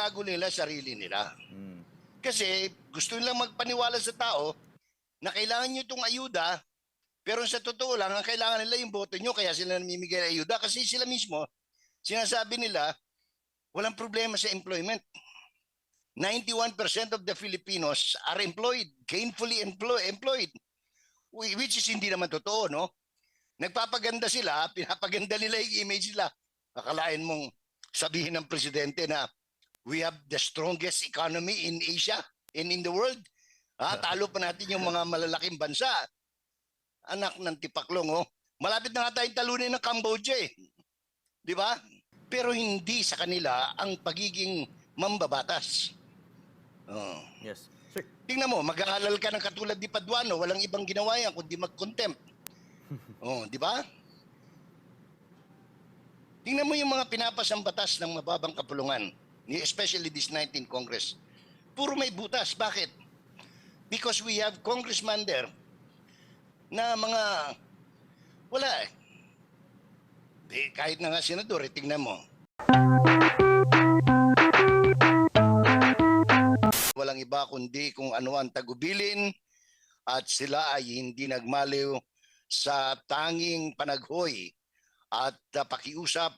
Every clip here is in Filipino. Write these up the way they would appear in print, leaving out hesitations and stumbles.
ginagago nila sarili nila. Mm. Kasi gusto nilang magpaniwala sa tao na kailangan nyo itong ayuda, pero sa totoo lang, ang kailangan nila yung boto nyo, kaya sila namimigay ng ayuda. Kasi sila mismo, sinasabi nila, walang problema sa employment. 91% of the Filipinos are employed, gainfully employed, which is hindi naman totoo, no? Nagpapaganda sila, pinapaganda nila yung image nila. Akalain mong sabihin ng presidente na we have the strongest economy in Asia and in the world. Talo pa natin yung mga malalaking bansa. Anak ng tipaklong, oh. Malapit na nga tayong talunin ng Cambodia, eh. Di ba? Pero hindi sa kanila ang pagiging mambabatas. Oh. Yes. Sir, Tingnan mo, mag-aalal ka ng katulad ni Paduano, walang ibang ginawa yan kundi mag-contempt. Oh, di ba? Tingnan mo yung mga pinapasang batas ng mababang kapulungan, especially this 19th Congress. Puro may butas. Bakit? Because we have congressman there na mga wala eh. Kahit na nga senador, tingnan mo. Walang iba kundi kung ano ang tagubilin at sila ay hindi nagmaliw sa tanging panaghoy at pakiusap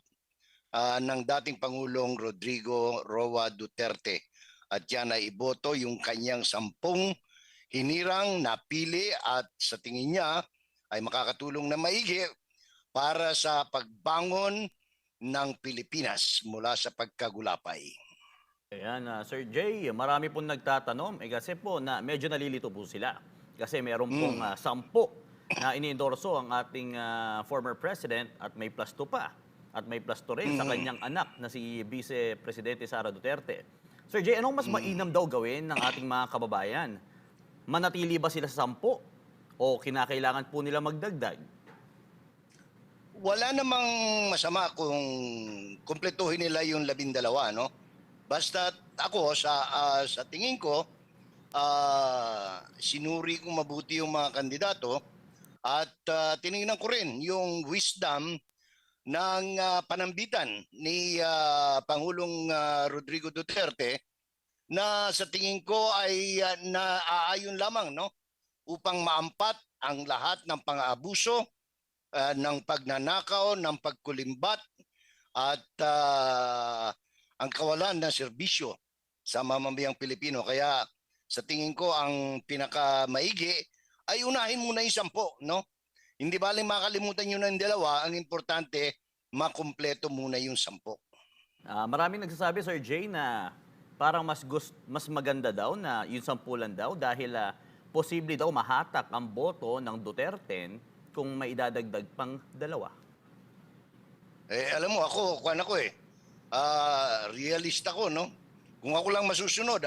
ng dating Pangulong Rodrigo Roa Duterte. At yan ay iboto yung kanyang 10 hinirang napili at sa tingin niya ay makakatulong na maigi para sa pagbangon ng Pilipinas mula sa pagkagulapay. ayan, Sir Jay, marami pong nagtatanong, kasi po na medyo nalilito po sila. Kasi meron pong 10 na iniendorso ang ating former president at may plus 2 pa. At may plus 2 rin sa kanyang anak na si Vice Presidente Sara Duterte. Sir Jay, anong mas mainam daw gawin ng ating mga kababayan? Manatili ba sila sa 10 o kinakailangan po nila magdagdag? Wala namang masama kung kumpletuhin nila yung 12, no? Basta ako sa tingin ko, sinuri kong mabuti yung mga kandidato at tinignan ko rin yung wisdom ng panambitan ni Pangulong Rodrigo Duterte na sa tingin ko ay naaayon lamang, no, upang maampat ang lahat ng pang-aabuso, ng pagnanakaw, ng pagkulimbat at ang kawalan ng serbisyo sa mamamayang Pilipino. Kaya sa tingin ko ang pinakamaigi ay unahin muna yung 10, no? Hindi baling makalimutan nyo ng 2, ang importante makumpleto muna yung 10. Maraming nagsasabi, Sir Jay, na parang mas maganda daw na yung 10 lang daw dahil posible daw mahatak ang boto ng Duterte kung may idadagdag pang 2. Alam mo, ako realista ko, no? Kung ako lang masusunod,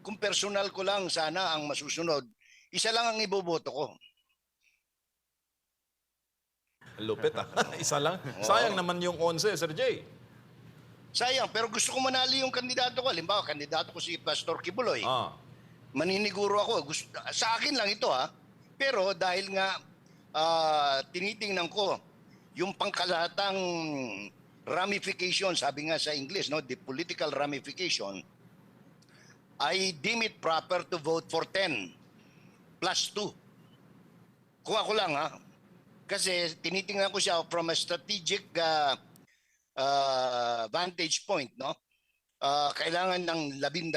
kung personal ko lang sana ang masusunod, isa lang ang iboboto ko. Lupit Isa lang. Sayang naman yung 11, Sir Jay. Sayang, pero gusto ko manali yung kandidato ko. Halimbawa, kandidato ko si Pastor Kibuloy. Maniniguro ako. Sa akin lang ito, Pero dahil nga tinitingnan ko yung pangkalahatang ramification, sabi nga sa English, no, the political ramification, I deem it proper to vote for 10 plus 2. Kung ako lang, kasi tinitingnan ko siya from a strategic vantage point, no? Kailangan ng 12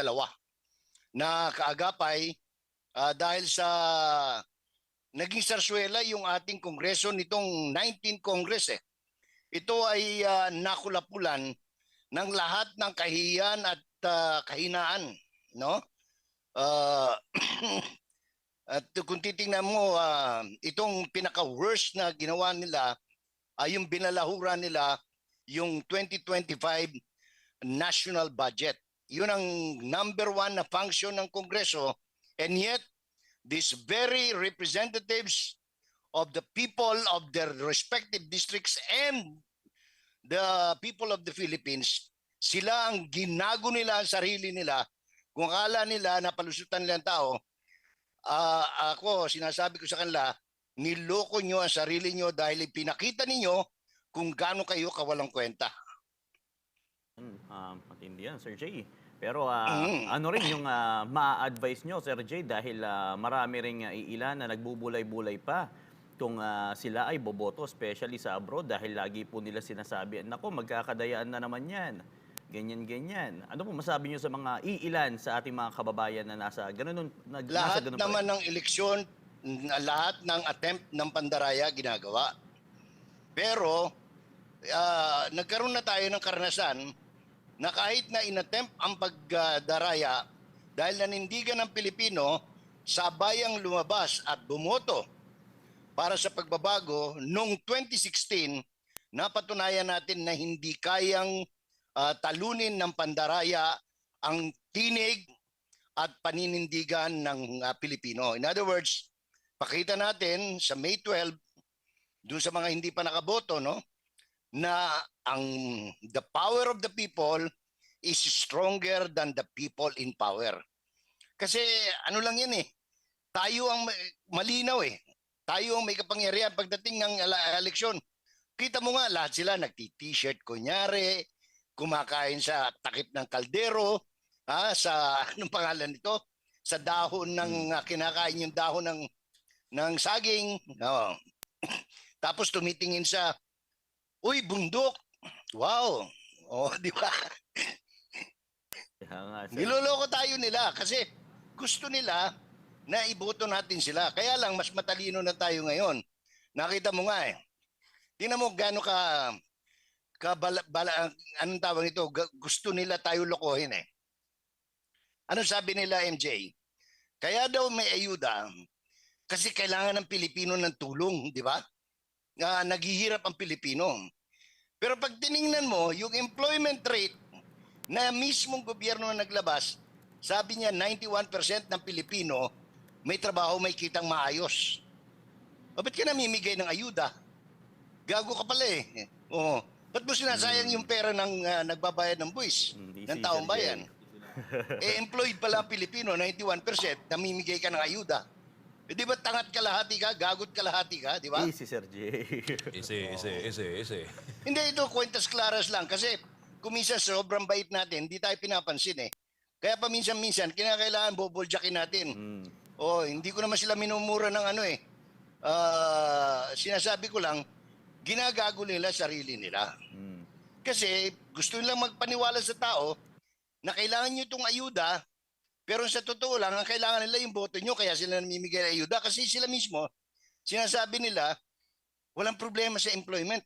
na kaagapay dahil sa naging sarsuela yung ating kongreso nitong 19th Congress. Ito ay nakulapulan ng lahat ng kahihiyan at kahinaan, no? At kung titingnan mo, itong pinaka-worst na ginawa nila ay yung binalahura nila yung 2025 national budget. Yun ang number 1 na function ng Kongreso, and yet these very representatives of the people of their respective districts and the people of the Philippines, sila ang ginago nila ang sarili nila. Kung akala nila na palusutan nila ang tao, ako, sinasabi ko sa kanila, niloko nyo ang sarili nyo dahil pinakita ninyo kung gaano kayo kawalang kwenta. Intindihan, Sir Jay. Pero ano rin yung ma-advise nyo, Sir Jay, dahil marami ring iilan na nagbubulay-bulay pa kung sila ay boboto, especially sa abroad, dahil lagi po nila sinasabi, nako, magkakadayaan na naman yan. Ganyan-ganyan. Ano po masabi nyo sa mga iilan sa ating mga kababayan na nasa ganun, nasa Lahat ganun naman ng eleksyon, lahat ng attempt ng pandaraya ginagawa. Pero nagkaroon na tayo ng karanasan na kahit na inattempt ang pagdaraya dahil nanindigan ng Pilipino, sabayang lumabas at bumoto para sa pagbabago noong 2016, napatunayan natin na hindi kayang talunin ng pandaraya ang tinig at paninindigan ng Pilipino. In other words, pakita natin sa May 12, doon sa mga hindi pa nakaboto, no, na the power of the people is stronger than the people in power. Kasi ano lang yan eh, tayo ang malinaw eh. Tayo ang may kapangyarihan pagdating ng eleksyon. Kita mo nga, lahat sila nagti-t-shirt kunyari, kumakain sa takip ng kaldero, sa anong pangalan nito? Sa dahon ng kinakain yung dahon ng saging. No. Tapos tumitingin sa, uy, bundok. Wow. Oh, di ba? Kaya nga, Sir. Niloloko tayo nila kasi gusto nila na iboto natin sila. Kaya lang, mas matalino na tayo ngayon. Nakita mo nga eh. Tingnan mo gaano anong tawag nito? Gusto nila tayo lokohin eh. Ano sabi nila, MJ? Kaya daw may ayuda kasi kailangan ng Pilipino ng tulong, di ba? Naghihirap ang Pilipino. Pero pag tiningnan mo, yung employment rate na mismong gobyerno na naglabas, sabi niya 91% ng Pilipino may trabaho, may kitang maayos. O ba't ka namimigay ng ayuda? Gago ka pala eh. Oo. Ba't mo sinasayang yung pera ng nagbabayad ng buwis, ng taong bayan? Employed pala ang Pilipino, 91%, namimigay ka ng ayuda. Di ba tangat kalahati ka, gagot kalahati ka, di ba? Easy, Sir Jay. Easy. Hindi, ito kwentas klaras lang kasi kuminsan sobrang bait natin, hindi tayo pinapansin eh. Kaya paminsan-minsan, kinakailangan boboljakin natin. Hindi ko naman sila minumura ng ano eh. Sinasabi ko lang, ginagago nila sarili nila. Kasi gusto nilang magpaniwala sa tao na kailangan nyo itong ayuda, pero sa totoo lang, ang kailangan nila yung boto nyo, kaya sila namimigay ng ayuda. Kasi sila mismo, sinasabi nila, walang problema sa employment.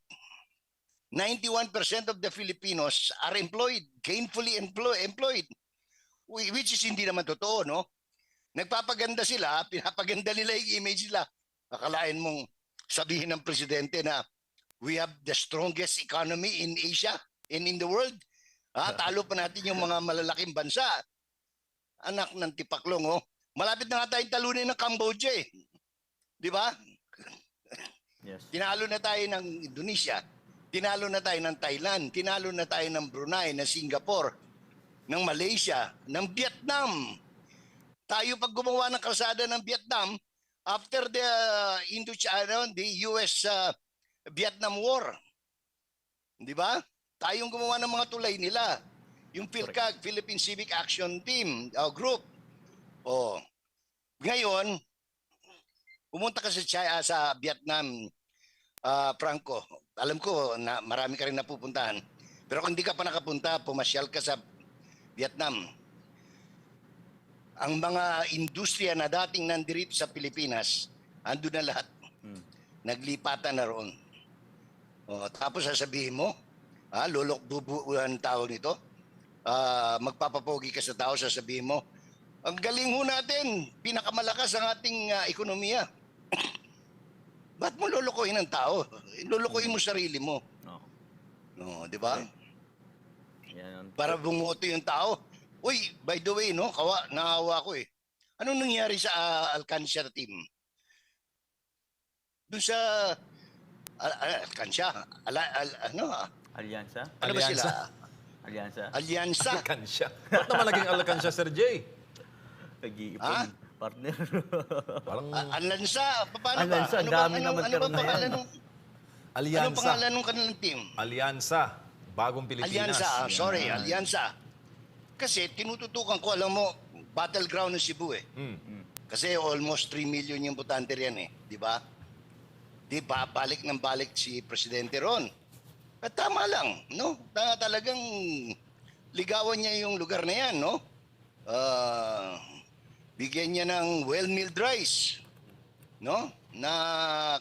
91% of the Filipinos are employed, gainfully employed. Which is hindi naman totoo, no? Nagpapaganda sila, pinapaganda nila yung image nila. Akalain mong sabihin ng presidente na we have the strongest economy in Asia and in the world. Talo pa natin yung mga malalaking bansa. Anak ng tipaklong, oh. Malapit na nga tayong talunin ng Cambodia eh. Di ba? Yes. Tinalo na tayo ng Indonesia. Tinalo na tayo ng Thailand. Tinalo na tayo ng Brunei, ng Singapore, ng Malaysia, ng Vietnam. Tayo pag gumawa ng kalsada ng Vietnam, after the the US Vietnam War. Di ba? Tayong gumawa ng mga tulay nila. Yung PhilCAG, Philippine Civic Action Team, Group. Ngayon, pumunta ka sa Vietnam, Franco. Alam ko na marami ka rin napupuntahan. Pero kung hindi ka pa nakapunta, pumasyal ka sa Vietnam. Ang mga industriya na dating nandirito sa Pilipinas, andun na lahat. Naglipatan na roon. Tapos sasabihin mo, lulok bubu ang tawag nito. Magpapapogi ka sa tao, sasabihin mo, ang galing ho natin, pinakamalakas ang ating ekonomiya. Ba't mo lulukoyin ang tao? Lulukoyin mo sarili mo. No, di ba? Yan. Para bumuto yung tao. Uy, by the way, no, naawa ko eh. Anong nangyari sa Alcancia team? Doon sa Alcancia, Alyansa? ano ba sila? Alyansa? Alyansa. Alkansya. Ba't naman naging alkansya, Sir Jay? Nag-iipon, partner. Parang Alyansa, paano ba? Alyansa, Ano dami na ba magkaroon na pangalan yan. ng Alyansa. pangalan ng kanilang team? Alyansa. Bagong Pilipinas. Alyansa, Alyansa. Kasi tinututukan ko, alam mo, battleground ng Cebu eh. Kasi almost 3 million yung botante riyan eh, di ba? Di ba, balik ng balik si Presidente Ron. At tama lang, no? Talagang ligawan niya yung lugar na yan, no? Ah, bigyan niya ng well-milled rice, no? Na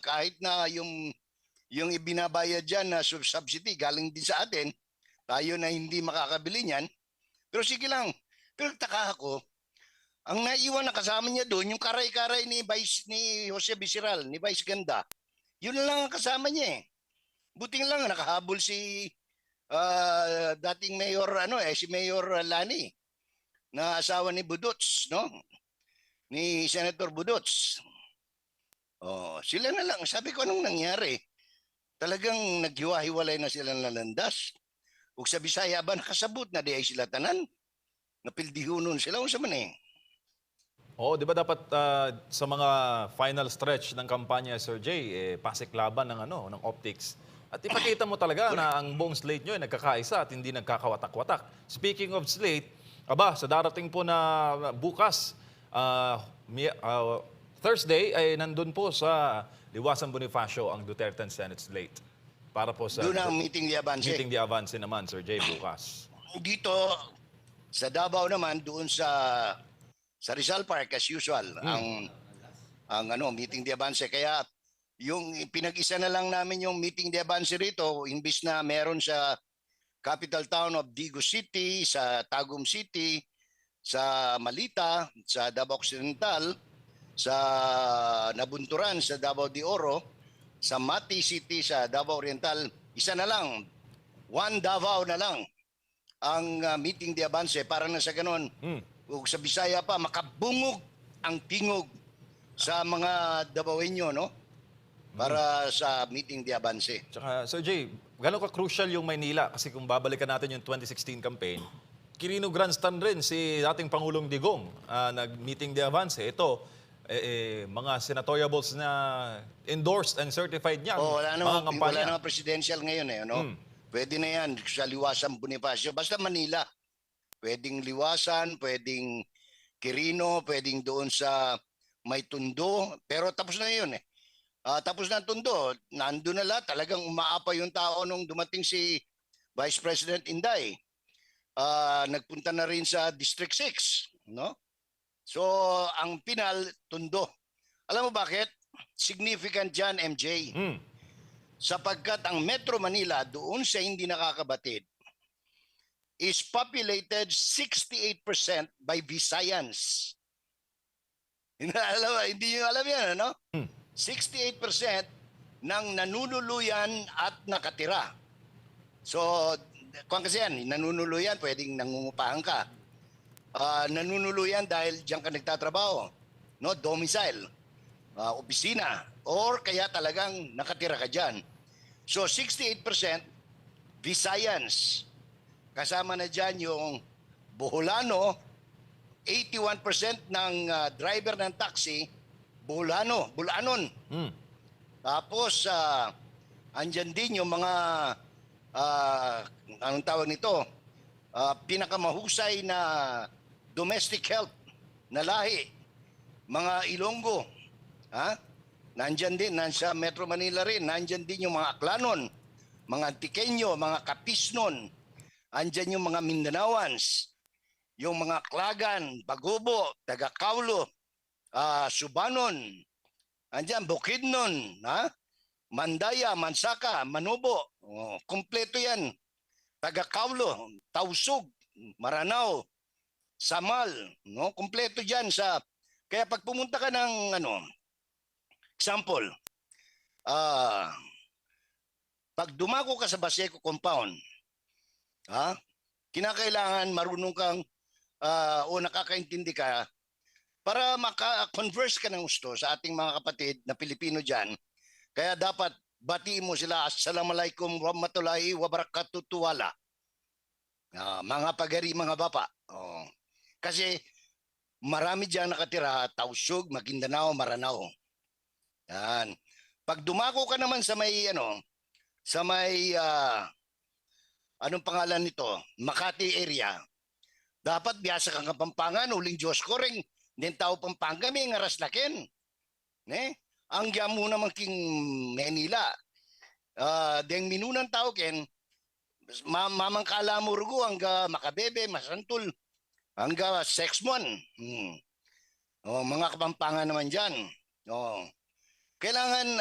kahit na yung ibinabayad dyan na subsidy galing din sa atin, tayo na hindi makakabili niyan. Pero sige lang. Pero taka ako, ang naiwan na kasama niya doon, yung karay-karay ni Jose Bisiral, ni Vice Ganda, yun lang ang kasama niya eh. Buting lang nakahabol si dating Mayor si Mayor Lani na asawa ni Budots, no? Ni Senator Budots. Oh, sila na lang. Sabi ko anong nangyari? Talagang naghiwa-hiwalay na sila ng landas. Ug sa Bisaya ba nakasabot na di ay sila tanan? Napildihunon sila unsa man eh. Oo, di ba dapat sa mga final stretch ng kampanya, Sir Jay, pasiklaban ng optics. At ipakita mo talaga na ang buong slate nyo ay nagkakaisa at hindi nagkakawatak-watak. Speaking of slate, sa darating po na bukas, Thursday, ay nandun po sa Liwasan Bonifacio ang Duterte Senate slate. Para po sa Doon ang meeting di Avance. meeting di avance naman, Sir Jay, bukas. Dito sa Davao naman doon sa Rizal Park as usual ang meeting di Avance, kaya yung pinag-isa na lang namin yung meeting di Avance rito imbis na meron sa capital town of Digo City, sa Tagum City, sa Malita, sa Davao Occidental, sa Nabunturan, sa Davao de Oro, sa Mati City, sa Davao Oriental, isa na lang, one Davao na lang ang meeting di Avance para na sa ganon. Ug sa Bisaya pa makabungog ang tingog sa mga Davaoenyo, no? Para sa meeting di Avance. Tsaka, Sir Jay, gano'n ka-crucial yung Maynila? Kasi kung babalikan natin yung 2016 campaign, Quirino Grandstand rin si dating Pangulong Digong, nag-meeting di Avance. Ito, mga senatoriables na endorsed and certified niya. Wala mga kampanya. naman presidential ngayon eh, no? Pwede na yan sa Liwasan Bonifacio. Basta Manila. Pwedeng Liwasan, pwedeng Quirino, pwedeng doon sa May Tondo. Pero tapos na yun eh. Tapos na ang Tondo. Nandun na lahat. Talagang umaapa yung tao nung dumating si Vice President Inday. Nagpunta na rin sa District 6. No? So, ang pinal, Tondo. Alam mo bakit? Significant dyan, MJ. Sapagkat ang Metro Manila doon sa hindi nakakabatid is populated 68% by Visayans. Hindi nyo alam yan, ano? 68% ng nanunuluyan at nakatira. So, kung kasi yan, nanunuluyan, pwedeng nangungupahan ka. Nanunuluyan dahil diyan ka nagtatrabaho. No? Domicile, opisina, or kaya talagang nakatira ka dyan. So 68% Visayans. Kasama na dyan yung Boholano, 81% ng driver ng taxi, Bulanon. Tapos, andyan din yung mga, anong tawag nito, pinakamahusay na domestic help na lahi, mga Ilonggo. Nandyan din, nasa Metro Manila rin, nandyan din yung mga Aklanon, mga Antiqueño, mga Kapisnon, andyan yung mga Mindanaoans, yung mga Klagan, Bagubo, Tagakaulo, Subanon, andyan Bukidnon, Mandaya, Mansaka, Manubo, kompleto yan. Tagakaulo, Tausug, Maranao, Samal, no? Kompleto diyan sa. Kaya pag pumunta ka ng example, pag dumako ka sa Baseco compound, kinakailangan marunong kang o nakakaintindi ka para maka-converse ka ng gusto sa ating mga kapatid na Pilipino diyan. Kaya dapat batiin mo sila, Assalamualaikum warahmatullahi wabarakatuh tuwala. Mga pagari, mga bapa. Kasi marami diyan nakatira, Tausug, Maguindanao, Maranao. Yan. Pag dumako ka naman sa may anong pangalan nito, Makati area, Dapat biyasa kang Kapampangan, uling Diyos ko rin, din tao Pampanga, may ngaras lakin. Ne? Ang yamu naman king Manila, deng minunan tao ken, mamang kala mo rugo, hangga makabebe, masantol, hangga sexmon. Mga Kapampangan naman dyan. Oh. Kailangan,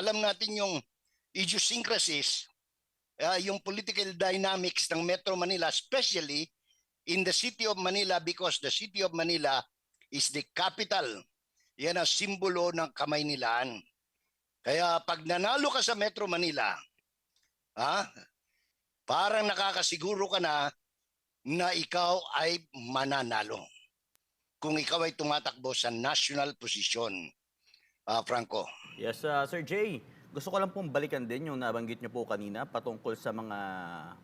alam natin yung idiosyncrasies, yung political dynamics ng Metro Manila, especially in the city of Manila, because the city of Manila is the capital. Yan ang simbolo ng Kamaynilaan. Kaya pag nanalo ka sa Metro Manila, parang nakakasiguro ka na ikaw ay mananalo. Kung ikaw ay tumatakbo sa national posisyon, Franco. Yes, Sir Jay. Gusto ko lang pong balikan din yung nabanggit niyo po kanina patungkol sa mga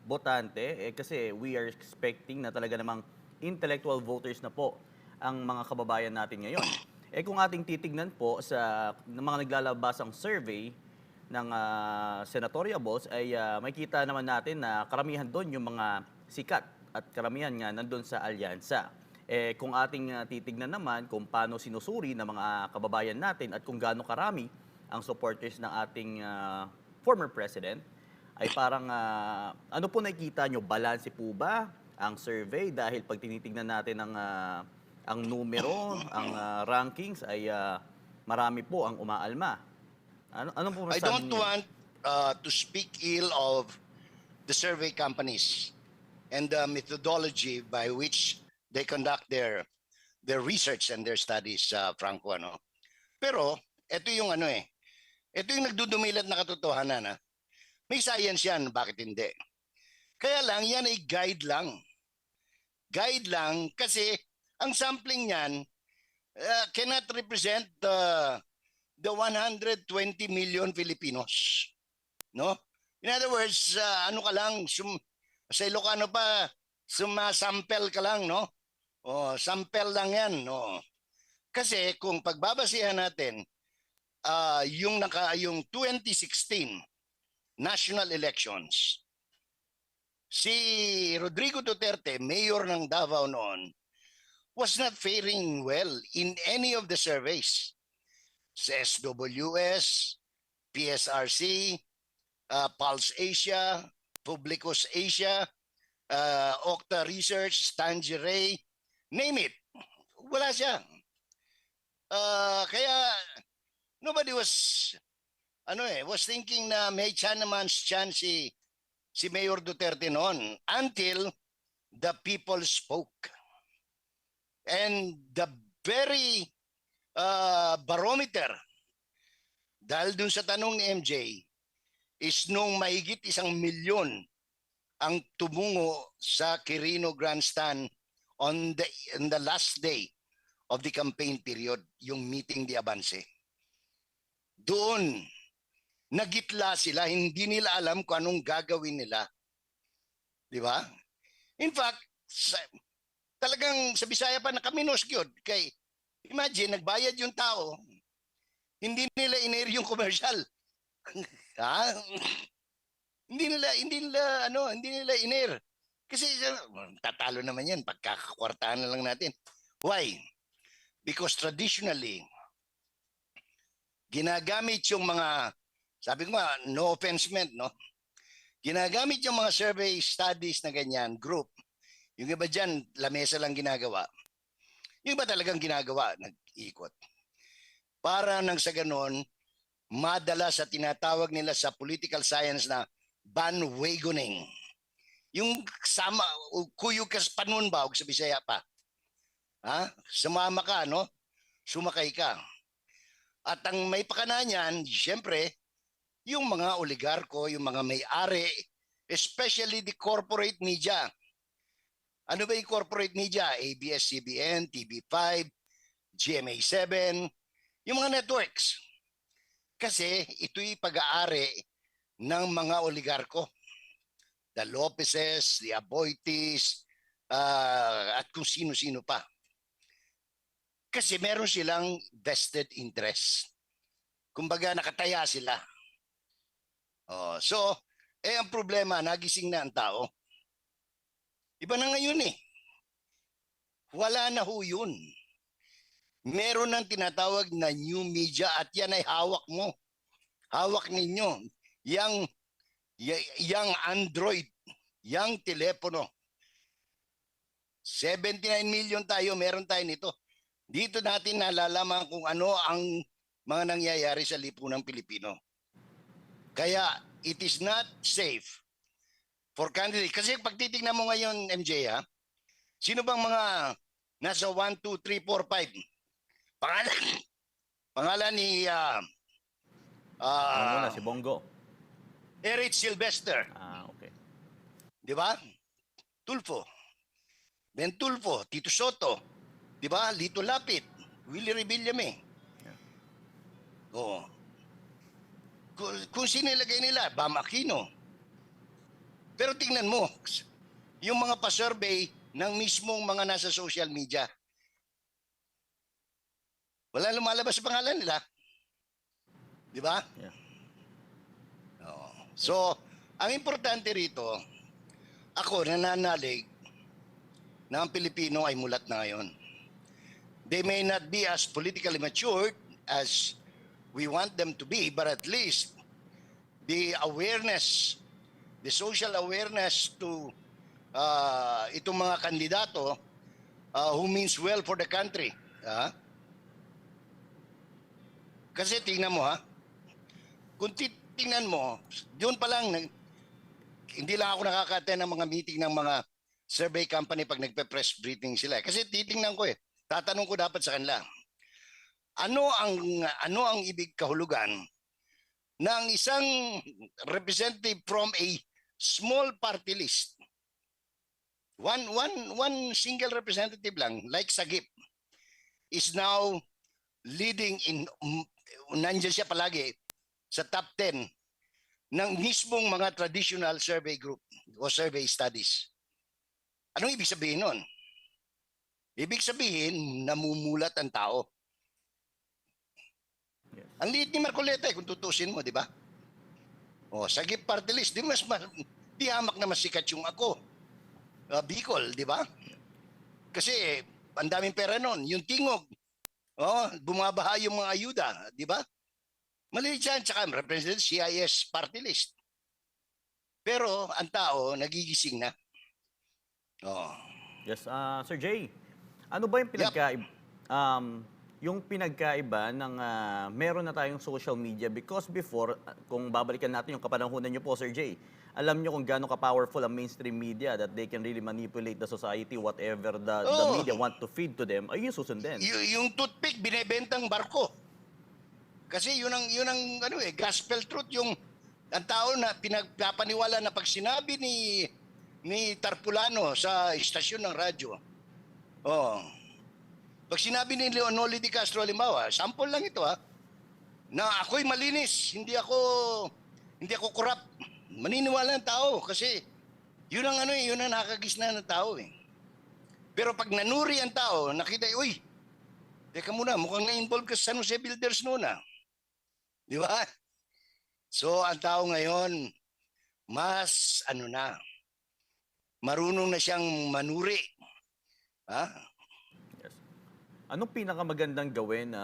botante. Kasi we are expecting na talaga namang intellectual voters na po ang mga kababayan natin ngayon. Kung ating titignan po sa mga naglalabasang survey ng senatorial votes, ay makikita naman natin na karamihan doon yung mga sikat at karamihan nga nandun sa alyansa. Kung ating titignan naman kung paano sinusuri ng mga kababayan natin at kung gaano karami ang supporters ng ating former president, ay parang ano po nakikita nyo? Balanse po ba ang survey? Dahil pag tinitignan natin ang numero, ang rankings, ay marami po ang umaalma. Ano po I masasabi don't niyo? want to speak ill of the survey companies and the methodology by which they conduct their research and their studies, Franco. Pero ito yung ito yung nagdudumilat na katotohanan. May science yan, bakit hindi? Kaya lang, yan ay guide lang. Guide lang kasi ang sampling niyan cannot represent the 120 million Filipinos. No? In other words, ano ka lang, sa Ilocano pa, sumasample ka lang, no? Sample lang yan, no? Kasi kung pagbabasihan natin, yung 2016 national elections, si Rodrigo Duterte, mayor ng Davao noon, was not faring well in any of the surveys. Sa SWS, PSRC, Pulse Asia, Publicus Asia, Octa Research, Tangeray, name it. Wala siya. Kaya nobody was thinking na may chance si Mayor Duterte noon until the people spoke. And the very barometer dahil dun sa tanong ni MJ is nung mahigit 1 milyon ang tumungo sa Quirino Grandstand on the last day of the campaign period, yung meeting di Avance. Doon, nagitla sila, hindi nila alam kung anong gagawin nila. Di ba? In fact, talagang sa Bisaya pa nakaminos yun. Kay, imagine, nagbayad yung tao, hindi nila in-air yung commercial. Ha? Hindi nila in-air. Kasi tatalo naman yan, pagkakakwartaan na lang natin. Why? Because traditionally, ginagamit yung mga, sabi ko nga, no offense meant, no? Ginagamit yung mga survey studies na ganyan, group. Yung iba dyan, lamesa lang ginagawa. Yung iba talagang ginagawa, nag-iikot. Para nang sa ganon, madala sa tinatawag nila sa political science na bandwagoning. Yung sama, kuyog ka sa panun ba, o sa Bisaya pa. Ha? Sumama ka, no? Sumakay ka. At ang may pakana niyan, siyempre, yung mga oligarko, yung mga may-ari, especially the corporate media. Ano ba yung corporate media? ABS-CBN, TV5, GMA7, yung mga networks. Kasi ito'y pag-aari ng mga oligarko. The Lopezes, the Aboitis, at kung sino-sino pa. Kasi meron silang vested interest. Kumbaga nakataya sila. Ang problema, nagising na ang tao. Iba na ngayon eh. Wala na ho yun. Meron ng tinatawag na new media at yan ay hawak mo. Hawak ninyo. Yang Android, yang telepono. 79 million tayo, meron tayo nito. Dito natin nalalaman kung ano ang mga nangyayari sa lipunang Pilipino. Kaya it is not safe for candidate. Kasi pag titignan mo ngayon, MJ, ha? Sino bang mga nasa 1, 2, 3, 4, 5? Pangalan ni Ano muna, si Bongo. Eric Sylvester. Okay. Di ba? Tulfo. Ben Tulfo, Tito Soto. Di ba? Lito Lapid. Willie Revillame. Oo. Kung sino ilagay nila, Bam Aquino. Pero tingnan mo, yung mga pa-survey ng mismong mga nasa social media, wala lumalabas sa pangalan nila. Di ba? Yeah. Oo. So, ang importante rito, ako nananalig na ang Pilipino ay mulat na ngayon. They may not be as politically matured as we want them to be, but at least the awareness, the social awareness to itong mga kandidato who means well for the country. Kasi tingnan mo kung titingnan mo, doon pa lang, hindi lang ako nakaka-attend ng mga meeting ng mga survey company pag nagpe-press briefing sila. Kasi titingnan ko tatanong ko dapat sa kanila, ano ang ibig kahulugan ng isang representative from a small party list? One single representative lang, like Sagip, is now leading nandiyan siya palagi sa top 10 ng mismong mga traditional survey group o survey studies. Anong ibig sabihin nun? Ibig sabihin, namumulat ang tao. Yes. Ang liit ni Marcoleta kung tutusin mo, di ba? O, Sagip party list, di hamak na masikat yung ako. Bicol, di ba? Kasi ang daming pera nun. Yung Tingog, bumabaha yung mga ayuda, di ba? Maliit yan, tsaka represent CIS party list. Pero ang tao, nagigising na. Yes, Sir Jay. Ano ba yung pinagkaiba? Yung pinagkaiba ng meron na tayong social media because before, kung babalikan natin yung kapanahunan niyo po, Sir Jay, alam niyo kung gaano ka-powerful ang mainstream media that they can really manipulate the society, whatever the media want to feed to them, ay yung susundin. Yung toothpick, binebentang barko. Kasi yun ang gospel truth, yung ang tao na pinagpapaniwala na pag sinabi ni Tarpulano sa istasyon ng radyo. Pag sinabi ni Leonoli Di Castro, halimbawa, sample lang ito na ako'y malinis, hindi ako corrupt. Maniniwala ng tao kasi yun ang nakagisna ng tao . Pero pag nanuri ang tao, nakita, uy, teka muna, mukhang na-involve ka sa San Jose Builders noon . Di ba? So, ang tao ngayon, mas marunong na siyang manuri. Yes. Anong pinakamagandang gawin,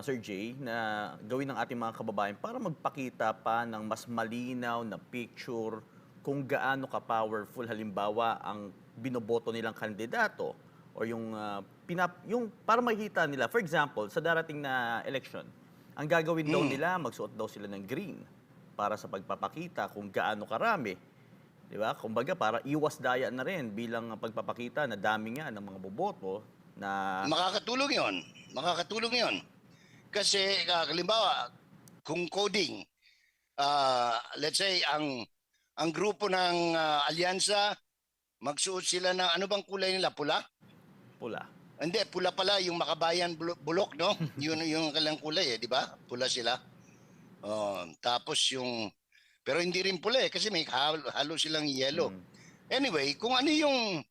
Sir Jay, na gawin ng ating mga kababayan para magpakita pa ng mas malinaw na picture kung gaano ka-powerful halimbawa ang binoboto nilang kandidato o yung para makita nila. For example, sa darating na election, ang gagawin daw nila, magsuot daw sila ng green para sa pagpapakita kung gaano karami. Di ba? Kumbaga, para iwas daya na rin bilang pagpapakita na dami nga ng mga boboto na... Makakatulong yon. Kasi, halimbawa, kung coding, let's say, ang grupo ng alyansa, magsuot sila ng, ano bang kulay nila? Pula? Pula. Hindi, pula pala yung Makabayan bulok, no? yung kalang kulay, di ba? Pula sila. Tapos pero hindi rin pula kasi may halo silang yellow. Anyway, kung yung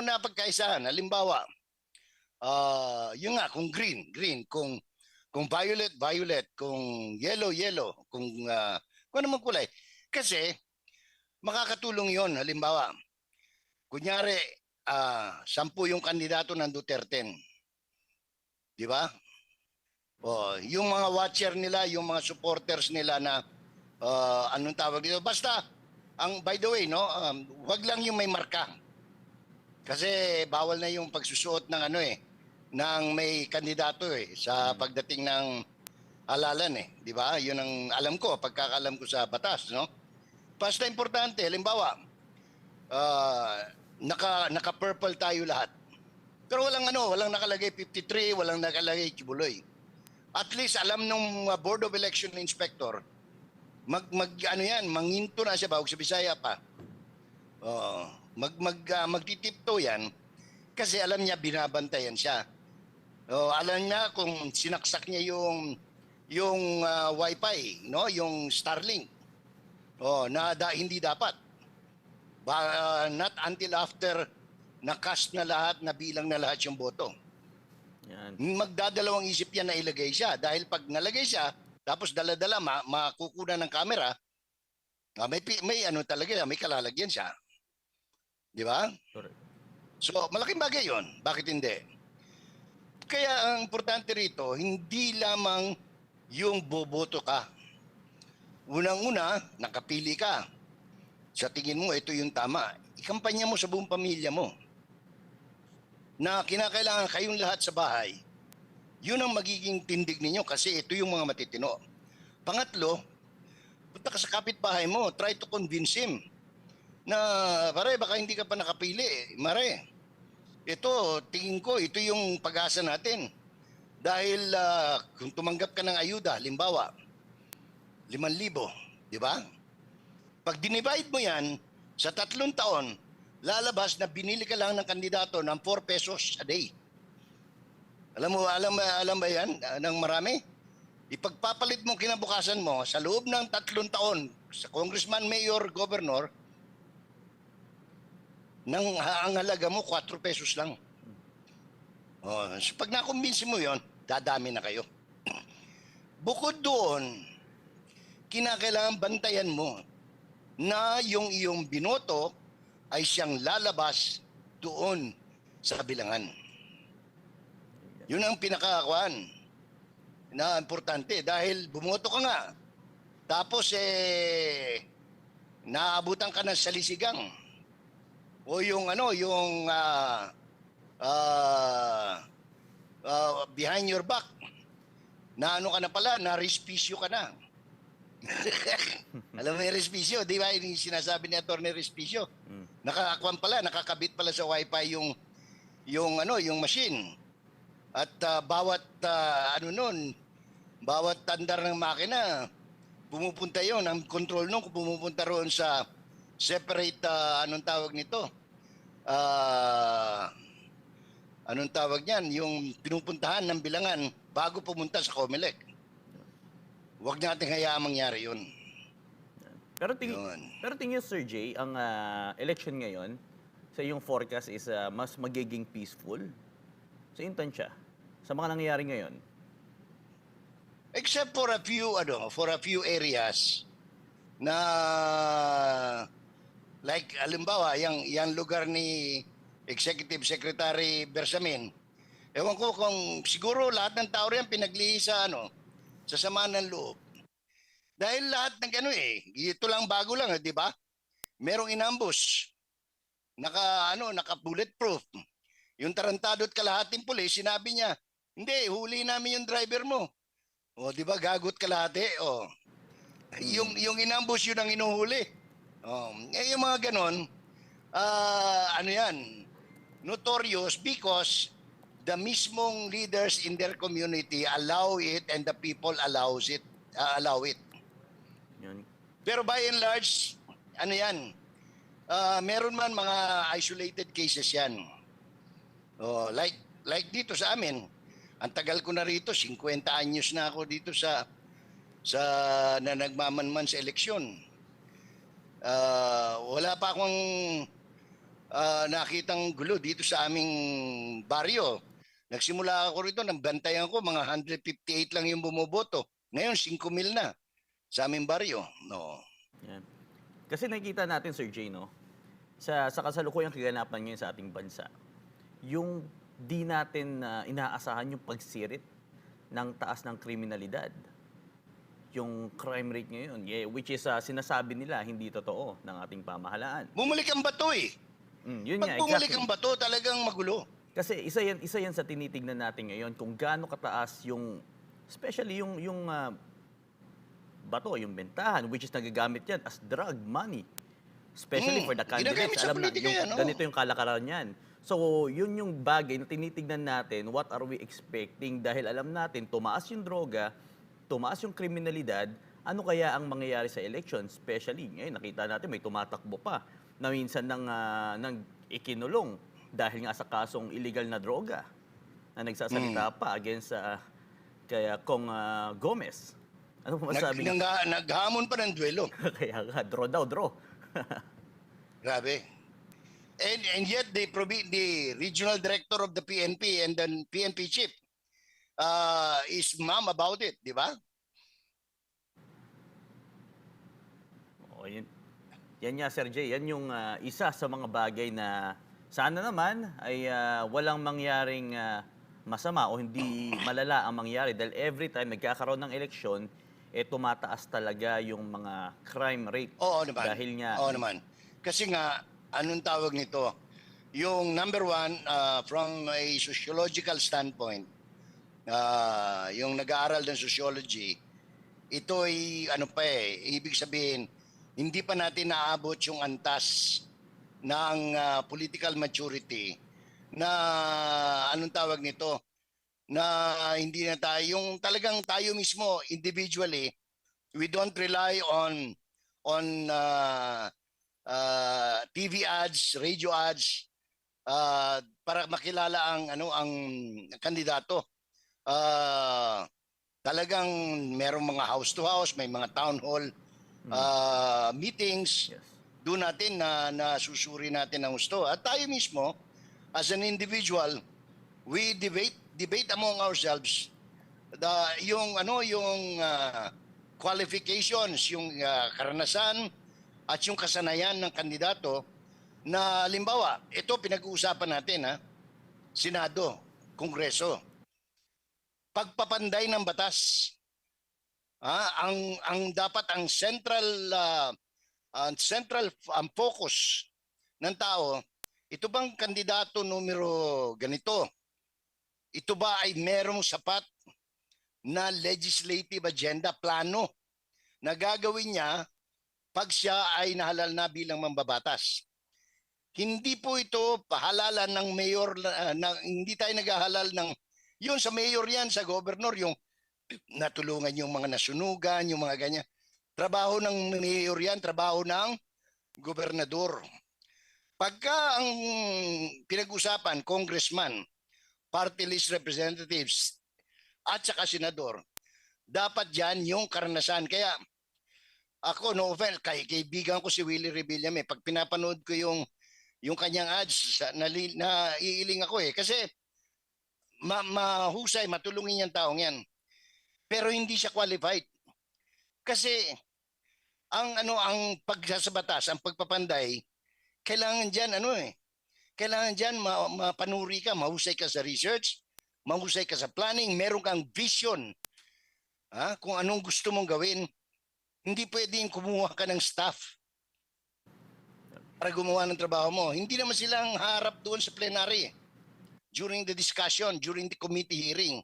napagkaisahan, halimbawa, yung kung green, kung violet, kung yellow, kung anong kulay. Kasi, makakatulong yon halimbawa, kunyari, 10 yung kandidato ng Duterte. Di ba? Yung mga watcher nila, yung mga supporters nila na anong tawag dito. Basta, by the way, no, wag lang yung may marka. Kasi bawal na yung pagsusuot ng ng may kandidato sa pagdating ng halalan di ba? Yun ang alam ko, pagkakalam ko sa batas, no? Basta importante, halimbawa, naka-purple tayo lahat. Pero walang nakalagay 53, walang nakalagay Kibuloy. At least alam nung Board of Election Inspector, manginto na siya ba, sa Bisaya pa. Magtitipto yan kasi alam niya binabantayan siya. Alam niya kung sinaksak niya yung wifi, no, yung Starlink. Hindi dapat. Not until after na-cast na lahat, nabilang na lahat yung boto. Yan. Magdadalawang isip yan na ilagay siya. Dahil pag nalagay siya, tapos dala-dala, makukunan ng camera, may kalalagyan siya. Di ba? Correct. So, malaking bagay yon. Bakit hindi? Kaya ang importante rito, hindi lamang yung boboto ka. Unang-una, nakapili ka. Sa tingin mo, ito yung tama. Ikampanya mo sa buong pamilya mo na kinakailangan kayong lahat sa bahay. Yun ang magiging tindig ninyo kasi ito yung mga matitino. Pangatlo, punta ka sa kapitbahay mo, try to convince him na, pare, baka hindi ka pa nakapili. Mare, ito, tingin ko, ito yung pag-asa natin. Dahil kung tumanggap ka ng ayuda, limbawa, 5,000, di ba? Pag dinivide mo yan, sa 3 taon, lalabas na binili ka lang ng kandidato ng 4 pesos a day. Alam ba yan ng marami? Ipagpapalit mo kinabukasan mo sa loob ng 3 taon sa congressman, mayor, governor, ang halaga mo 4 pesos lang. So pag nakumbinsi mo yon, dadami na kayo. Bukod doon, kinakailangan bantayan mo na yung iyong binoto ay siyang lalabas doon sa bilangan. Yun ang pinakakuan na importante dahil bumoto ka nga. Tapos naabutan ka ng salisigang o yung behind your back na ka na pala, na respisyo ka na. Alam mo yung respisyo, di ba? Yung sinasabi ni Atty. Respisyo. Nakakabit pala sa wifi yung machine. At bawat tandar ng makina, pumupunta yon, ang control nun pumupunta roon sa separate, yung pinupuntahan ng bilangan bago pumunta sa COMELEC. Huwag natin hayaan mangyari yun. Pero tingin Sir Jay, ang election ngayon, sa iyong forecast is mas magiging peaceful sa intansya, sa mga nangyayari ngayon? Except for a few areas na like halimbawa yang lugar ni Executive Secretary Bersamin. Ewan ko kung siguro lahat ng tao riyan pinaglihi sa sa sama ng loob. Dahil lahat ng ito lang bago lang, di ba? Merong inambush. Naka bulletproof. Yung tarantado at kalahating pulis, sinabi niya, hindi, huli namin yung driver mo. Di ba, gagot kalahati. Yung inambush yun ang inuhuli. Yung mga ganon, notorious because the mismong leaders in their community allow it and the people allow it. Yun. Pero by and large, meron man mga isolated cases yan. Like dito sa amin, ang tagal ko na rito, 50 anyos na ako dito sa na nagmamanman sa eleksyon. Wala pa akong nakitang gulo dito sa aming baryo. Nagsimula ako rito, bantayan ko, mga 158 lang yung bumoboto. Ngayon, 5,000 na sa aming baryo. No. Yan. Kasi nakikita natin, Sir Jay, no? sa kasalukuyang kaganapan ngayon sa ating bansa, yung di natin inaasahan yung pagsirit ng taas ng kriminalidad. Yung crime rate ngayon, which is sinasabi nila hindi totoo ng ating pamahalaan. Bumalik ang bato eh. Yun Pag nga, bumalik exactly. ang bato, talagang magulo. Kasi isa yan sa tinitignan natin ngayon kung gaano kataas yung, especially yung bato, yung bentahan, which is nagagamit yan as drug money. Especially for the Ginagamit candidates. sa Alam na, politika yan, oo. ganito yung kalakaran yan. So, yun yung bagay na tinitignan natin, what are we expecting? Dahil alam natin, tumaas yung droga, tumaas yung kriminalidad, ano kaya ang mangyayari sa election? Especially, ngayon nakita natin may tumatakbo pa na minsan nang ikinulong dahil nga sa kasong illegal na droga na nagsasalita pa against kaya Kong Gomez. Ano po masasabi niyo? Naghamon pa ng duelo. Kaya nga, draw daw, draw. Grabe. And yet the regional director of the PNP and the PNP chief is mum about it, di ba? Oo, yan nga, Sir Jay. Yan yung isa sa mga bagay na sana naman ay walang mangyaring masama o hindi malala ang mangyari. Dahil every time nagkakaroon ng eleksyon, tumataas talaga yung mga crime rate. Oo naman. Dahil nga, Oo naman. Kasi nga, anong tawag nito? Yung number one, from a sociological standpoint, yung nag-aaral ng sociology, ito ay ano pa ibig sabihin, hindi pa natin naabot yung antas ng political maturity na anong tawag nito, na hindi na tayo, yung talagang tayo mismo individually, we don't rely on TV ads, radio ads para makilala ang kandidato. Talagang merong mga house to house, may mga town hall meetings. yes. Doon natin na susuri natin ang gusto. At tayo mismo as an individual, we debate among ourselves yung qualifications, yung karanasan at yung kasanayan ng kandidato na halimbawa, ito pinag-uusapan natin Senado, Kongreso. Pagpapanday ng batas. Ang dapat ang central focus ng tao, ito bang kandidato numero ganito? Ito ba ay merong sapat na legislative agenda, plano na gagawin niya pag siya ay nahalal na bilang mambabatas? Hindi po ito pahalalan ng mayor, hindi tayo naghahalal ng, yun sa mayor yan, sa gobernador, yung natulungan yung mga nasunugan, yung mga ganyan. Trabaho ng mayor yan, trabaho ng gobernador. Pagka ang pinag-usapan, congressman, party list representatives, at saka senador, dapat dyan yung karanasan. Kaya ako, no offense, kaibigan ko si Willie Rebillame, pag pinapanood ko yung kanyang ads, naiiling ako kasi mahusay, matulungin yung taong yan. Pero hindi siya qualified. Kasi ang pagsasabatas, ang pagpapanday, kailangan diyan kailangan diyan mapanuri ka, mahusay ka sa research, mahusay ka sa planning, meron kang vision. Kung anong gusto mong gawin. Hindi pwedeng kumuha ka ng staff para gumawa ng trabaho mo. Hindi naman silang harap doon sa plenary during the discussion, during the committee hearing.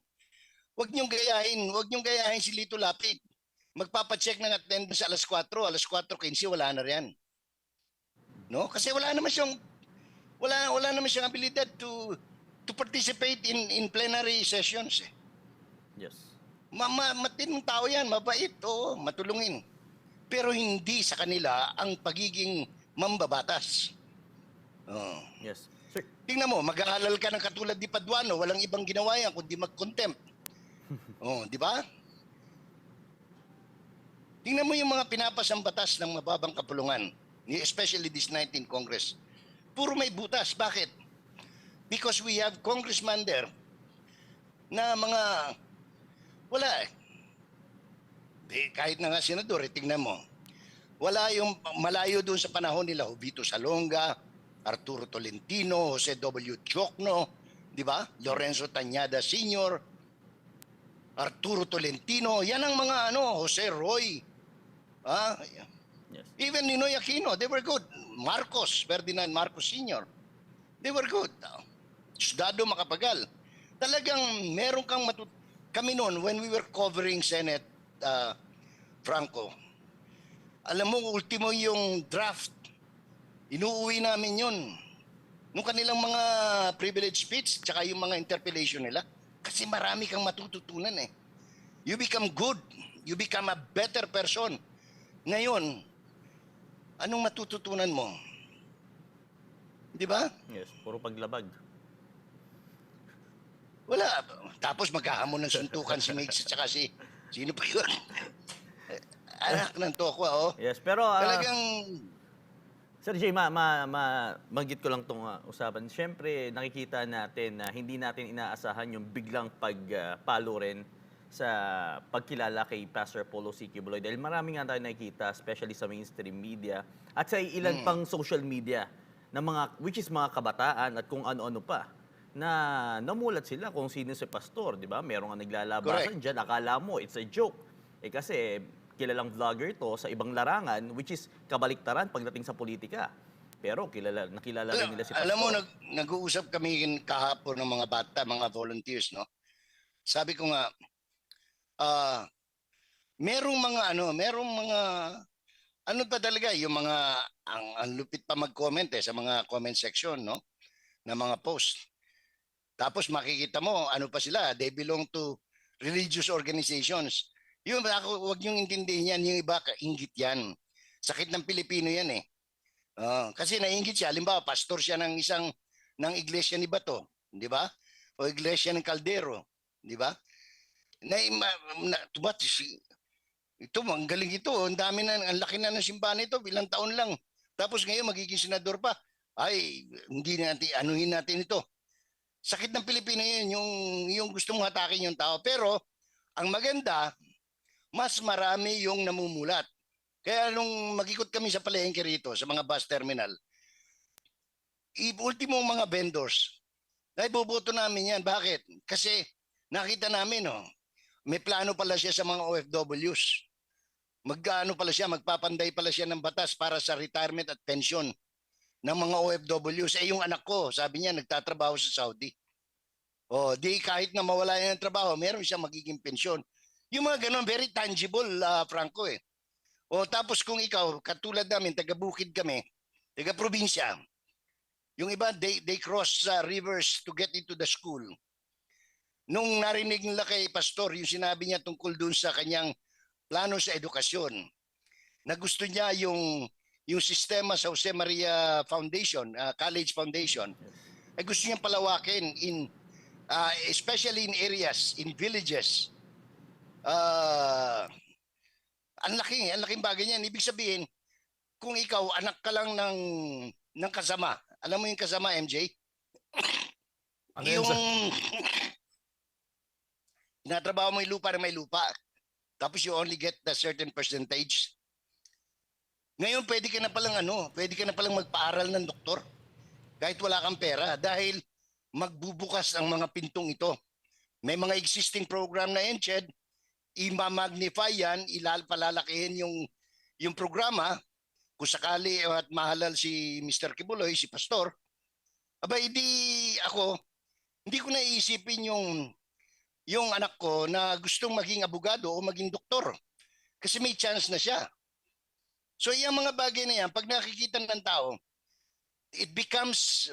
Huwag niyong gayahin si Lito Lapid. Magpapacheck ng attendance alas 4, alas 4:15, wala na riyan. No? Kasi wala naman siyang abilidad to participate in plenary sessions. Yes. Matinong tao yan, mabait, matulungin. Pero hindi sa kanila ang pagiging mambabatas. Yes. Sir, Tingnan mo, mag-aalal ka ng katulad ni Paduano, walang ibang ginawa yan kundi mag-contempt. Di ba? Tingnan mo yung mga pinapasang batas ng mababang kapulungan, especially this 19th Congress. Puro may butas. Bakit? Because we have congressman there na mga wala kahit na nga senador, tingnan mo. Wala yung malayo doon sa panahon nila, Jovito Salonga, Arturo Tolentino, Jose W. Chocno, di ba? Lorenzo Tañada Sr., Arturo Tolentino, yan ang mga Jose Roy. Ah, Yes. even Ninoy Aquino, they were good. Marcos, Ferdinand Marcos Sr., they were good. Sudado Macapagal. Talagang meron kang kami noon when we were covering Senate, Franco, alam mo, ultimo yung draft, inuuwi namin yun. Nung kanilang mga privilege speech, tsaka yung mga interpellation nila. Kasi marami kang matututunan eh. You become good. You become a better person. Ngayon, anong matututunan mo? Di ba? Yes, puro paglabag. Wala. Tapos magkahamon ng suntukan si Mates at saka sino pa yun? Anak ng tokwa, oh. Yes, pero Talagang, Sir Jay, banggit ko lang itong usapan. Siyempre, nakikita natin na hindi natin inaasahan yung biglang pagpalo rin sa pagkilala kay Pastor Polo C. Quiboloy. Dahil marami nga tayo nakikita, especially sa mainstream media, at sa ilan pang social media, na which is mga kabataan at kung ano-ano pa, na namulat sila kung sino si Pastor, di ba? Merong nga naglalabasan dyan, akala mo, it's a joke. Kasi kilalang vlogger to sa ibang larangan, which is kabaliktaran pagdating sa politika. Pero nakilala rin nila si Pastor. alam mo, nag-uusap kami kahapon ng mga bata, mga volunteers, no? Sabi ko nga, merong mga, ano pa talaga, yung mga, ang lupit pa mag-comment sa mga comment section, no? Na mga post. Tapos makikita mo, ano pa sila, they belong to religious organizations. Yung wag niyong intindihin yan, yung iba, inggit yan. Sakit ng Pilipino yan eh. Kasi nainggit siya, halimbawa, pastor siya ng iglesia ni Bato, di ba? O iglesia ng Caldero, di ba? Ito, ang galing ito, ang dami na, ang laki na ng simbahan ito, ilang taon lang. Tapos ngayon, magiging senador pa. Ay, hindi natin, anuhin natin ito. Sakit ng Pilipino yun, yung gusto mong hatakin yung tao. Pero, ang maganda, mas marami yung namumulat. Kaya nung mag-ikot kami sa palengke rito, sa mga bus terminal, ultimong mga vendors, dahil boboto namin yan. Bakit? Kasi nakita namin, may plano pala siya sa mga OFWs. Magpapanday pala siya ng batas para sa retirement at pension ng mga OFWs. Yung anak ko, sabi niya, nagtatrabaho sa Saudi. Di kahit na mawala yan ng trabaho, meron siyang magiging pensyon. Yung mga ganun, very tangible, Franco eh. Tapos kung ikaw, katulad namin, taga-bukid kami, taga-probinsya, yung iba, they cross rivers to get into the school. Nung narinig nila kay Pastor, yung sinabi niya tungkol dun sa kanyang plano sa edukasyon, na gusto niya yung sistema sa Jose Maria Foundation, College Foundation, ay gusto niya palawakin especially in areas, in villages. Ang laking bagay niyan. Ibig sabihin, kung ikaw anak ka lang ng kasama, alam mo yung kasama, MJ? Ano yun, sir? Tinatrabaho mo yung lupa na may lupa. Tapos you only get a certain percentage. Ngayon, pwede ka na palang magpaaral ng doktor kahit wala kang pera dahil magbubukas ang mga pintong ito. May mga existing program na yan, Ched, i-magnify yan, palalakihin yung programa, kung sakali at mahalal si Mr. Quiboloy, si Pastor, hindi ko naiisipin yung anak ko na gustong maging abogado o maging doktor. Kasi may chance na siya. So yung mga bagay na yan, pag nakikita ng tao, it becomes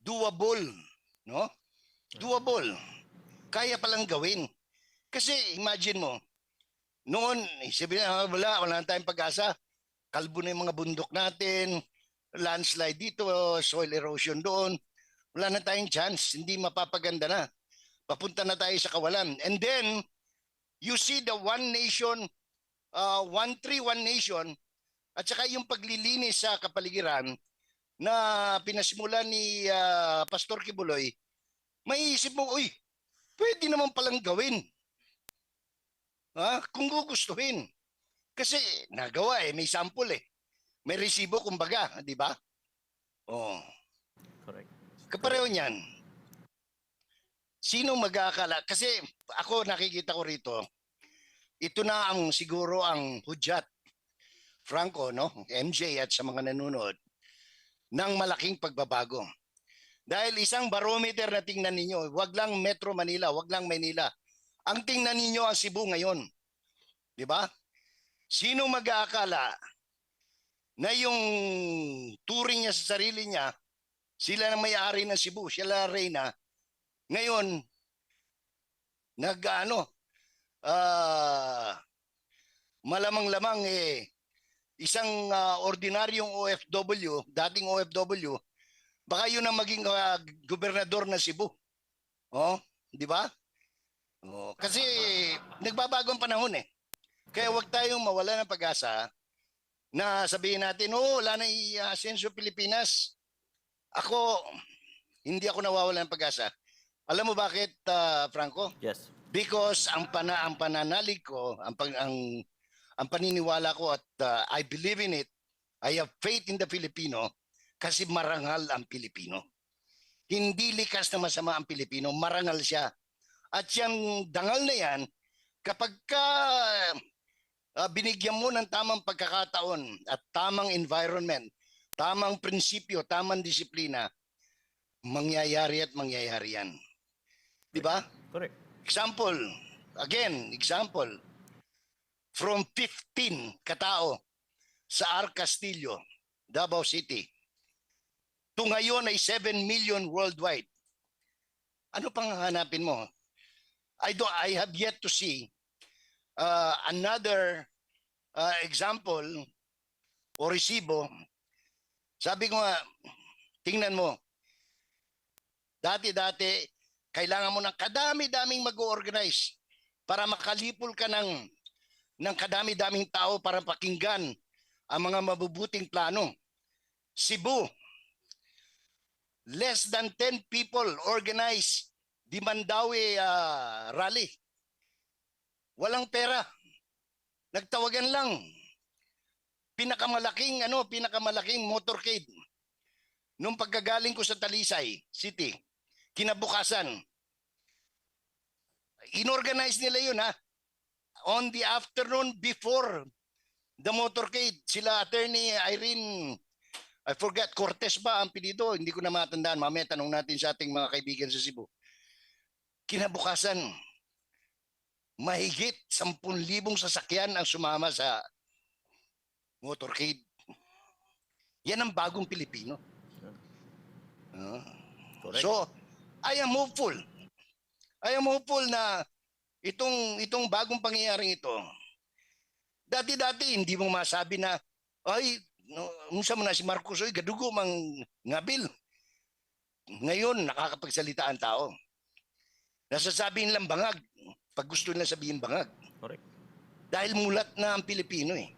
doable, no? Doable. Kaya palang gawin. Kasi imagine mo, noon, sabi na, wala na tayong pag-asa. Kalbo na yung mga bundok natin, landslide dito, soil erosion doon. Wala na tayong chance, hindi mapapaganda na. Papunta na tayo sa kawalan. And then, you see the one nation, one tree, one nation, at saka yung paglilinis sa kapaligiran na pinasimulan ni Pastor Quiboloy, may isip mo, uy, pwede naman palang gawin. Kung gugustuhin. Kasi nagawa may sample May resibo kumbaga, di ba? Oh, Correct. kapareho niyan. Sino mag-aakala? Kasi ako nakikita ko rito, ito na ang siguro ang hudyat, Franco, no? MJ at sa mga nanonood, ng malaking pagbabago. Dahil isang barometer na tingnan ninyo, wag lang Metro Manila, wag lang Maynila. Ang tingnan ninyo ang Cebu ngayon. Di ba? Sino mag-aakala na yung turing niya sa sarili niya, sila na may-ari ng Cebu, sila reyna, ngayon, ah, malamang-lamang isang ordinaryong OFW, dating OFW, baka yun ang maging gobernador ng Cebu. Oh, di ba? Oh, kasi nagbabago ang panahon eh. Kaya wag tayong mawala ng pag-asa na sabihin natin, oh, wala na i-asenso Pilipinas. Ako, hindi ako nawawala ng pag-asa. Alam mo bakit, Franco? Yes. Because ang pananalig ko, ang paniniwala ko at I believe in it, I have faith in the Filipino kasi marangal ang Pilipino. Hindi likas na masama ang Pilipino, marangal siya. At yung dangal na yan, kapag binigyan mo ng tamang pagkakataon at tamang environment, tamang prinsipyo, tamang disiplina, mangyayari at mangyayari yan. Di ba? Correct. Example, from 15 katao sa Arc Castillo, Davao City, to ngayon ay 7 million worldwide. Ano pang hanapin mo? I have yet to see another example o resibo. Sabi ko nga, tingnan mo, dati-dati, kailangan mo ng kadami-daming mag-organize para makalipol ka ng kadami-daming tao para pakinggan ang mga mabubuting plano. Cebu, less than 10 people organize di Mandawi rally. Walang pera. Nagtawagan lang. Pinakamalaking motorcade. Nung pagkagaling ko sa Talisay City, kinabukasan, inorganize nila yun ha. On the afternoon before the motorcade, sila Attorney Irene, I forgot, Cortez ba ang pilido? Hindi ko na matandaan. Mamaya tanong natin sa ating mga kaibigan sa Cebu. Kinabukasan, mahigit 10,000 sasakyan ang sumama sa motorcade. Yan ang bagong Pilipino. Correct. So, I am hopeful. I am hopeful na itong bagong pangyayaring ito, dati-dati hindi mo masabi na, ay, unsa mo na si Marcos, oy, gadugo mang ngabil. Ngayon, nakakapagsalita ang tao. Nasasabihin lang bangag pag gusto nila sabihin bangag. Correct. Dahil mulat na ang Pilipino eh.